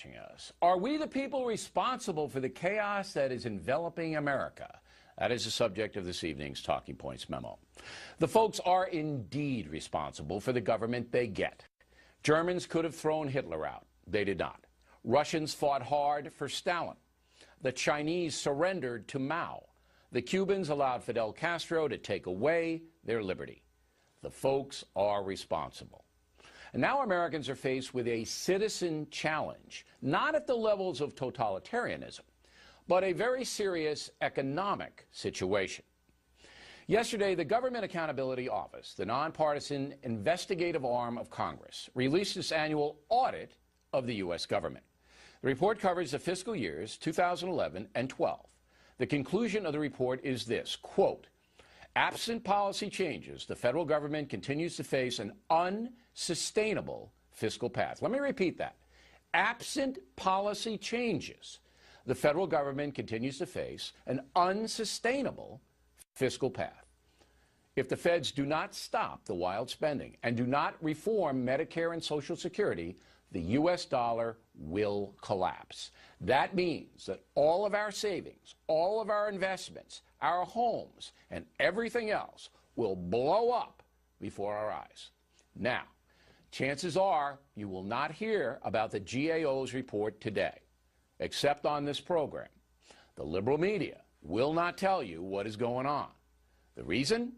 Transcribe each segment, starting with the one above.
watching us. Are we the people responsible for the chaos that is enveloping America? That is the subject of this evening's Talking Points memo. The folks are indeed responsible for the government they get. Germans could have thrown Hitler out. They did not. Russians fought hard for Stalin. The Chinese surrendered to Mao. The Cubans allowed Fidel Castro to take away their liberty. The folks are responsible. And now Americans are faced with a citizen challenge, not at the levels of totalitarianism, but a very serious economic situation. Yesterday, the Government Accountability Office, the nonpartisan investigative arm of Congress, released its annual audit of the U.S. government. The report covers the fiscal years 2011 and 12. The conclusion of the report is this, quote, absent policy changes, the federal government continues to face an unsustainable fiscal path. Let me repeat that. Absent policy changes, the federal government continues to face an unsustainable fiscal path. If the feds do not stop the wild spending and do not reform Medicare and Social Security, the U.S. dollar will collapse. That means that all of our savings, all of our investments, our homes, and everything else will blow up before our eyes. Now, chances are you will not hear about the GAO's report today, except on this program. The liberal media will not tell you what is going on. The reason?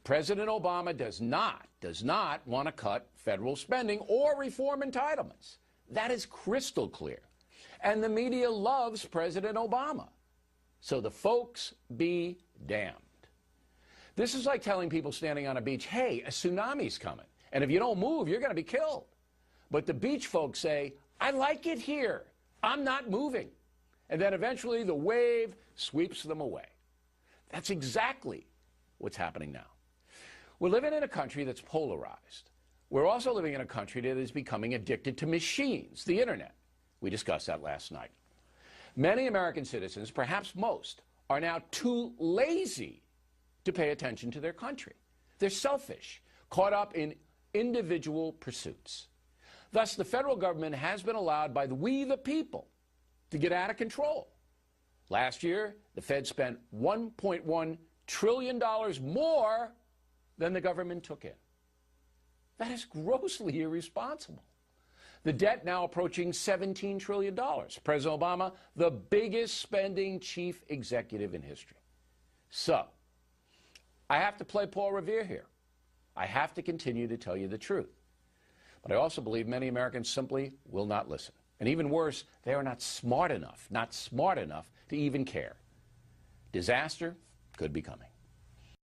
President Obama does not want to cut federal spending or reform entitlements. That is crystal clear. And the media loves President Obama. So the folks be damned. This is like telling people standing on a beach, hey, a tsunami's coming, and if you don't move, you're going to be killed. But the beach folks say, I like it here. I'm not moving. And then eventually the wave sweeps them away. That's exactly what's happening now. We're living in a country that's polarized. We're also living in a country that is becoming addicted to machines, the internet. We discussed that last night. Many American citizens, perhaps most, are now too lazy to pay attention to their country. They're selfish, caught up in individual pursuits. Thus, the federal government has been allowed by we the people to get out of control. Last year, the Fed spent $1.1 trillion more than the government took in. That is grossly irresponsible. The debt now approaching $17 trillion. President Obama, the biggest spending chief executive in history. So, I have to play Paul Revere here. I have to continue to tell you the truth. But I also believe many Americans simply will not listen. And even worse, they are not smart enough to even care. Disaster could be coming.